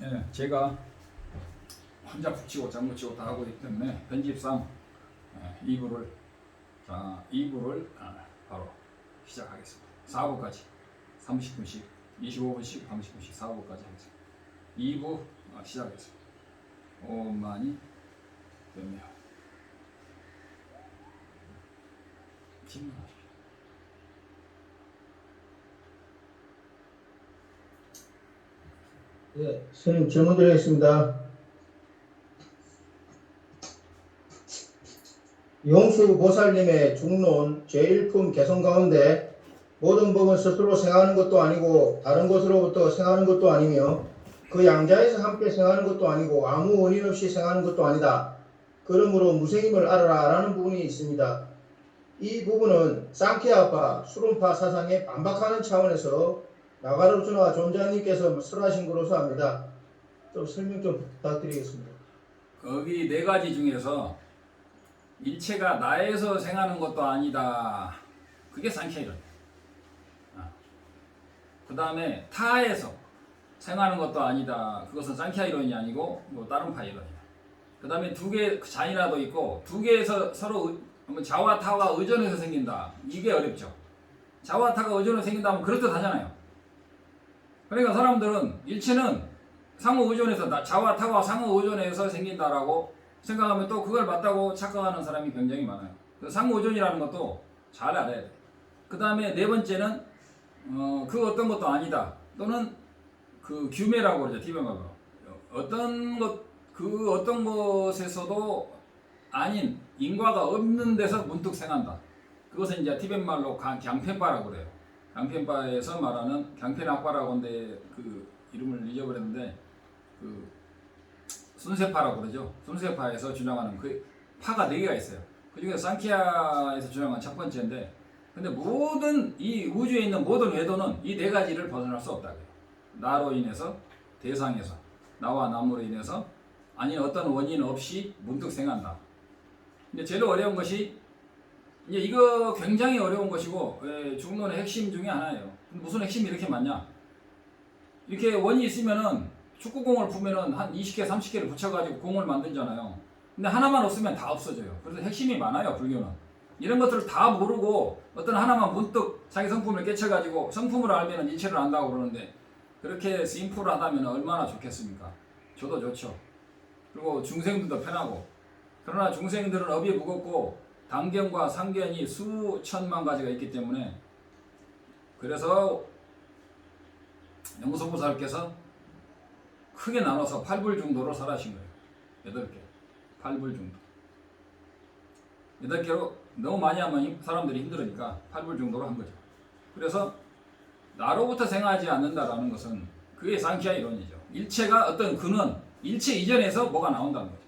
예, 제가 혼자 붙이고 장붙이고 다 하고 있기 때문에 편집상 2부를 바로 시작하겠습니다. 4부까지 30분씩 25분씩 30분씩 4부까지 하겠습니다. 2부 시작하겠습니다. 5만이 되며 질문하십시오. 네, 선생님 질문 드리겠습니다. 용수 보살님의 중론 제1품 개성 가운데 모든 법은 스스로 생하는 것도 아니고 다른 것으로부터 생하는 것도 아니며 그 양자에서 함께 생하는 것도 아니고 아무 원인 없이 생하는 것도 아니다. 그러므로 무생임을 알아라 라는 부분이 있습니다. 이 부분은 상케아파, 수론파 사상에 반박하는 차원에서 나가르주나 존자님께서 설하신 것으로 압니다. 좀 설명 좀 부탁드리겠습니다. 거기 네 가지 중에서 일체가 나에서 생하는 것도 아니다. 그게 상쾌이론이야. 그 다음에 타에서 생하는 것도 아니다. 그것은 상쾌이론이 아니고 뭐 다른 파이론이야. 그 다음에 두 개 잔이라도 있고 두 개에서 서로 자와 타와 의존해서 생긴다. 이게 어렵죠. 자와 타가 의존해서 생긴다면 그렇듯 하잖아요. 그러니까 사람들은 일체는 상호 의존해서 자와 타와 상호 의존해서 생긴다라고 생각하면 또 그걸 맞다고 착각하는 사람이 굉장히 많아요. 상호 의존이라는 것도 잘 알아야 돼. 그 다음에 네 번째는 그 어떤 것도 아니다. 또는 그 규매라고 그러죠. 티베말로. 그 어떤 것에서도 아닌 인과가 없는 데서 문득 생한다. 그것은 이제 티벳말로 강펜바라고 그래요. 강펜바에서 말하는 강펜학파라고 하는데 그 이름을 잊어버렸는데 그 순세파라고 그러죠. 순세파에서 주장하는 그 파가 4개가 있어요. 그 중에 상키아에서 주장한 첫 번째인데 근데 모든 이 우주에 있는 모든 외도는 이 4가지를 벗어날 수 없다고요. 나로 인해서 대상에서 나와 남으로 인해서 아니 어떤 원인 없이 문득 생한다. 근데 제일 어려운 것이 이제 이거 굉장히 어려운 것이고 중론의 핵심 중에 하나예요. 무슨 핵심이 이렇게 많냐? 이렇게 원이 있으면은 축구공을 보면은 한 20개, 30개를 붙여가지고 공을 만들잖아요. 근데 하나만 없으면 다 없어져요. 그래서 핵심이 많아요, 불교는. 이런 것들을 다 모르고 어떤 하나만 문득 자기 성품을 깨쳐가지고 성품을 알면은 일체를 안다고 그러는데 그렇게 심플하다면 얼마나 좋겠습니까? 저도 좋죠. 그리고 중생들도 편하고. 그러나 중생들은 업이 무겁고 단견과 상견이 수천만 가지가 있기 때문에 그래서 영소보살께서 크게 나눠서 8불 중도로 설하신 거예요. 8개. 8불 중도. 8개로 너무 많이 하면 사람들이 힘들으니까 8불 중도로 한 거죠. 그래서 나로부터 생하지 않는다라는 것은 그게 상키아 이론이죠. 일체가 어떤 근원, 일체 이전에서 뭐가 나온다는 거죠.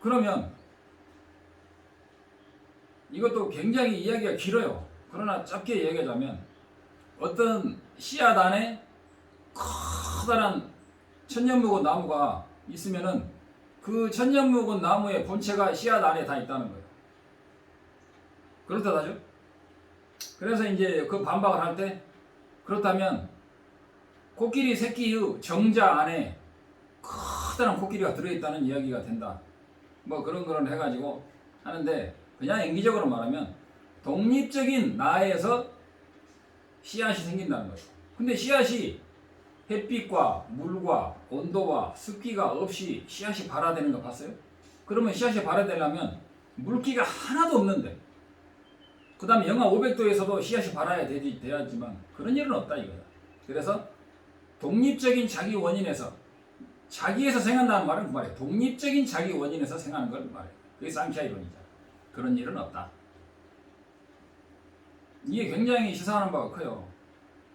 그러면 이것도 굉장히 이야기가 길어요. 그러나 짧게 얘기하자면 어떤 씨앗 안에 커다란 천년묵은 나무가 있으면은 그 천년묵은 나무의 본체가 씨앗 안에 다 있다는 거예요. 그렇다 하죠. 그래서 이제 그 반박을 할 때 그렇다면 코끼리 새끼의 정자 안에 커다란 코끼리가 들어있다는 이야기가 된다. 뭐 그런 해가지고 하는데 그냥 앵기적으로 말하면 독립적인 나에서 씨앗이 생긴다는 거예요. 근데 씨앗이 햇빛과 물과 온도와 습기가 없이 씨앗이 발화되는 거 봤어요? 그러면 씨앗이 발화되려면 물기가 하나도 없는데 그 다음에 영하 500도에서도 씨앗이 발화해야 돼야지만 그런 일은 없다 이거야. 그래서 독립적인 자기 원인에서 자기에서 생한다는 말은 그 말이에요. 독립적인 자기 원인에서 생하는 걸 말해요. 그게 상키아 이론이죠. 그런 일은 없다. 이게 굉장히 시사하는 바가 커요.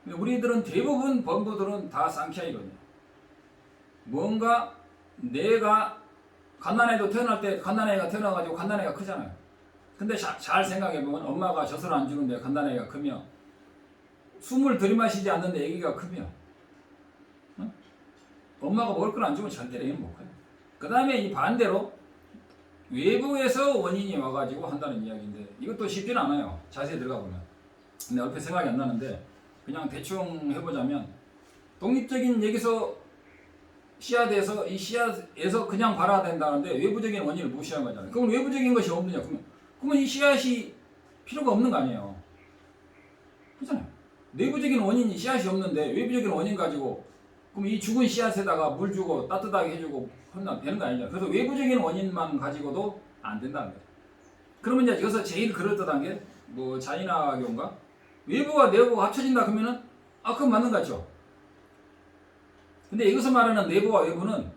우리들은 대부분 범부들은 다 상키아 이론이에요. 뭔가 내가 갓난애도 태어날 때 갓난애가 태어나가지고 갓난애가 크잖아요. 근데 잘 생각해보면 엄마가 젖을 안 주는데 갓난애가 크며 숨을 들이마시지 않는데 아기가 크며 엄마가 먹을 걸 안 주면 절대로 애는 못 커요. 그 다음에 이 반대로 외부에서 원인이 와가지고 한다는 이야기인데 이것도 쉽지는 않아요. 자세히 들어가 보면. 근데 얼핏 생각이 안 나는데 그냥 대충 해보자면 독립적인 여기서 씨앗에서 이 씨앗에서 그냥 발화가 된다는데 외부적인 원인을 무시한 거잖아요. 그럼 외부적인 것이 없느냐? 그러면 이 씨앗이 필요가 없는 거 아니에요. 그렇잖아요. 내부적인 원인이 씨앗이 없는데 외부적인 원인 가지고 그럼 이 죽은 씨앗에다가 물 주고 따뜻하게 해주고 혼나 되는 거 아니냐? 그래서 외부적인 원인만 가지고도 안 된다는 거예요. 그러면 이제 여기서 제일 그럴듯한 게 뭐 자이나교인가? 외부와 내부가 합쳐진다 그러면은 그건 맞는 거 같죠? 근데 여기서 말하는 내부와 외부는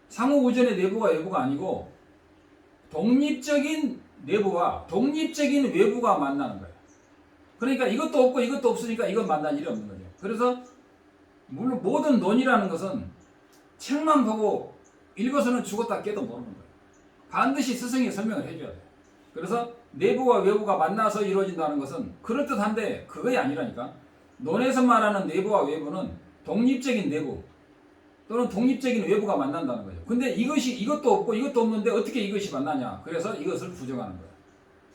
상호 우전의 내부와 외부가 아니고 독립적인 내부와 독립적인 외부가 만나는 거예요. 그러니까 이것도 없고 이것도 없으니까 이건 만날 일이 없는 거죠. 그래서 물론 모든 논이라는 것은 책만 보고 읽어서는 죽었다 깨도 모르는 거예요. 반드시 스승이 설명을 해줘야 돼요. 그래서 내부와 외부가 만나서 이루어진다는 것은 그럴듯한데 그게 아니라니까. 논에서 말하는 내부와 외부는 독립적인 내부 또는 독립적인 외부가 만난다는 거죠. 근데 이것도 없고 이것도 없는데 어떻게 이것이 만나냐. 그래서 이것을 부정하는 거예요.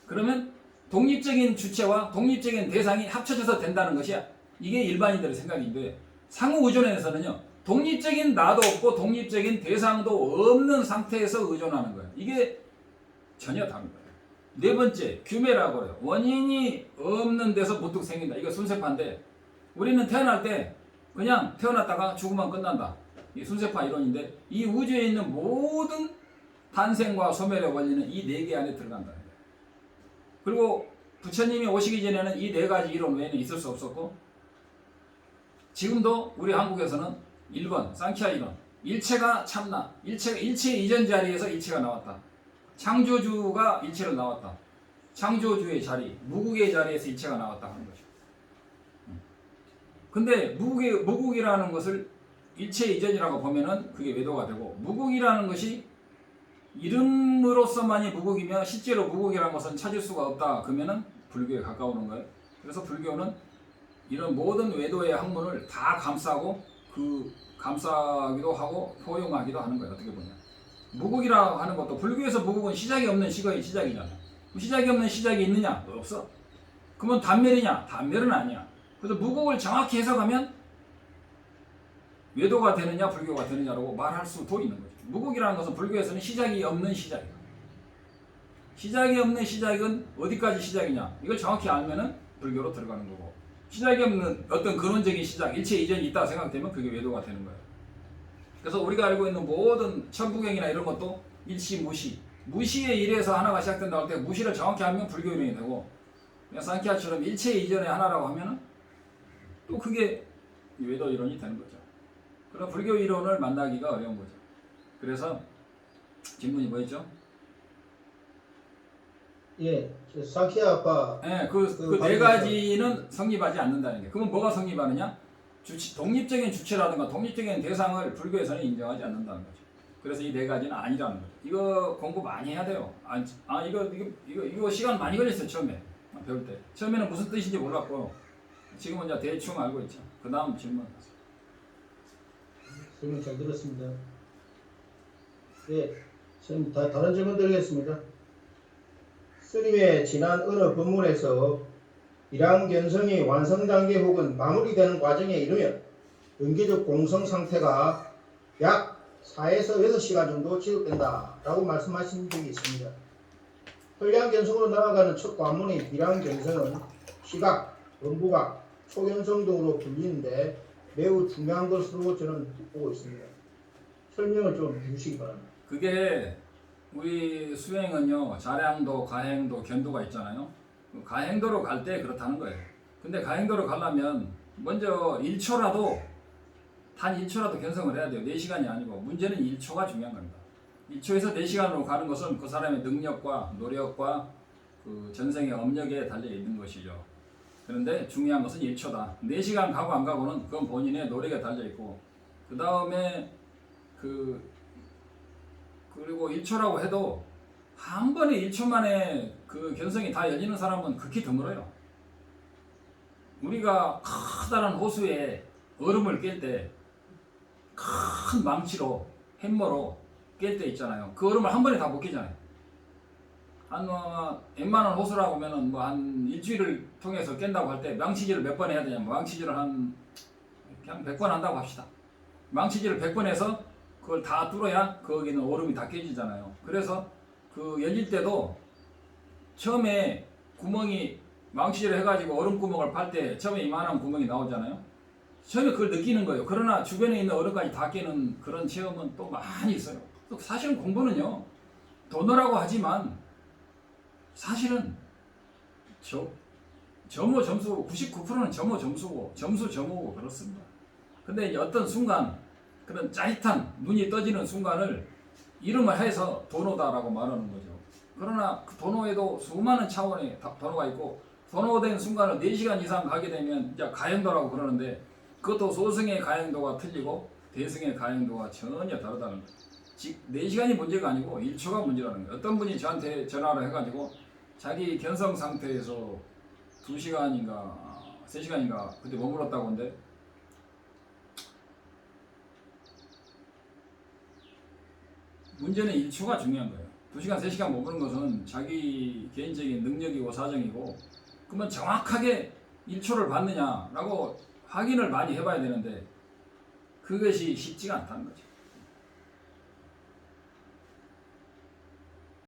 그러면 독립적인 주체와 독립적인 대상이 합쳐져서 된다는 것이 이게 일반인들의 생각인데 상호 의존에서는요. 독립적인 나도 없고 독립적인 대상도 없는 상태에서 의존하는 거예요. 이게 전혀 다른 거예요. 네 번째, 규매라고 해요. 원인이 없는 데서 문득 생긴다. 이거 순세파인데 우리는 태어날 때 그냥 태어났다가 죽으면 끝난다. 이 순세파 이론인데 이 우주에 있는 모든 탄생과 소멸의 원리는 이 네 개 안에 들어간다. 그리고 부처님이 오시기 전에는 이 네 가지 이론 외에는 있을 수 없었고 지금도 우리 한국에서는 1번 상키아 이론 일체가 참나 일체 이전 자리에서 일체가 나왔다. 창조주가 일체로 나왔다. 창조주의 자리 무국의 자리에서 일체가 나왔다 하는 거죠. 근데 무국이라는 것을 일체 이전이라고 보면은 그게 외도가 되고 무국이라는 것이 이름으로서만이 무국이며 실제로 무국이라는 것은 찾을 수가 없다. 그러면은 불교에 가까우는 거예요. 그래서 불교는 이런 모든 외도의 학문을 다 감싸고 그 감싸기도 하고 포용하기도 하는 거예요. 어떻게 보면 무국이라고 하는 것도 불교에서 무국은 시작이 없는 시작이잖아요. 시작이 없는 시작이 있느냐? 없어. 그러면 단멸이냐? 단멸은 아니야. 그래서 무국을 정확히 해석하면 외도가 되느냐 불교가 되느냐라고 말할 수도 있는 거죠. 무국이라는 것은 불교에서는 시작이 없는 시작이에요. 시작이 없는 시작은 어디까지 시작이냐? 이걸 정확히 알면은 불교로 들어가는 거고 시작이 없는 어떤 근원적인 시작, 일체 이전이 있다 생각되면 그게 외도가 되는 거예요. 그래서 우리가 알고 있는 모든 천부경이나 이런 것도 일시, 무시에 일에서 하나가 시작된다고 할 때 무시를 정확히 하면 불교 이론이 되고 상키아처럼 일체 이전의 하나라고 하면은 또 그게 외도 이론이 되는 거죠. 그럼 불교 이론을 만나기가 어려운 거죠. 그래서 질문이 뭐였죠? 예, 상키아 아빠. 네, 그 네 가지는 성립하지 않는다는 게. 그러면 뭐가 성립하느냐? 독립적인 주체라든가 독립적인 대상을 불교에서는 인정하지 않는다는 거죠. 그래서 이 네 가지는 아니라는 거죠. 이거 공부 많이 해야 돼요. 이거 시간 많이 걸렸어요. 처음에 배울 때. 처음에는 무슨 뜻인지 몰랐고 지금은 이제 대충 알고 있죠. 그 다음 질문. 질문 잘 들었습니다. 네, 지금 다른 질문 드리겠습니다. 스님의 지난 어느 법문에서 일양견성이 완성 단계 혹은 마무리되는 과정에 이르면 연계적 공성 상태가 약 4에서 6시간 정도 지속된다라고 말씀하신 적이 있습니다. 혈량견성으로 나아가는 첫 관문인 일양견성은 시각, 음부각, 초견성 등으로 불리는데 매우 중요한 것으로 저는 보고 있습니다. 설명을 좀 해주시기 바랍니다. 그게 우리 수행은요 자량도, 가행도, 견도가 있잖아요. 가행도로 갈 때 그렇다는 거예요. 근데 가행도로 가려면 먼저 1초라도 단 1초라도 견성을 해야 돼요. 4시간이 아니고 문제는 1초가 중요한 겁니다. 1초에서 4시간으로 가는 것은 그 사람의 능력과 노력과 그 전생의 업력에 달려 있는 것이죠. 그런데 중요한 것은 1초다. 4시간 가고 안 가고는 그건 본인의 노력에 달려 있고 그 다음에 그리고 1초라고 해도 한 번에 1초 만에 그 견성이 다 열리는 사람은 극히 드물어요. 우리가 커다란 호수에 얼음을 깰 때 큰 망치로 햄머로 깰 때 있잖아요. 그 얼음을 한 번에 다 못 깨잖아요. 웬만한 호수라고 하면은 한 일주일을 통해서 깬다고 할 때 망치질을 몇 번 해야 되냐? 망치질을 한 그냥 100번 한다고 합시다. 망치질을 100번 해서 그걸 다 뚫어야 거기는 얼음이 다 깨지잖아요. 그래서 그 열릴 때도 처음에 구멍이 망치질을 해가지고 얼음 구멍을 팔 때 처음에 이만한 구멍이 나오잖아요. 처음에 그걸 느끼는 거예요. 그러나 주변에 있는 얼음까지 다 깨는 그런 체험은 또 많이 있어요. 또 사실은 공부는요, 도너라고 하지만 사실은 점호 점수 99%는 점호 점수고 점수 점호고 그렇습니다. 근데 이제 어떤 순간 그런 짜릿한 눈이 떠지는 순간을 이름을 해서 도노다라고 말하는 거죠. 그러나 그 도노에도 수많은 차원의 도노가 있고 도노된 순간을 4시간 이상 가게 되면 이제 가행도라고 그러는데 그것도 소승의 가행도가 틀리고 대승의 가행도가 전혀 다르다는 거죠. 즉 4시간이 문제가 아니고 1초가 문제라는 거예요. 어떤 분이 저한테 전화를 해가지고 자기 견성 상태에서 2시간인가 3시간인가 그때 머물렀다고 하는데 문제는 1초가 중요한 거예요. 2시간, 3시간 머무는 것은 자기 개인적인 능력이고 사정이고 그러면 정확하게 1초를 받느냐라고 확인을 많이 해봐야 되는데 그것이 쉽지가 않다는 거죠.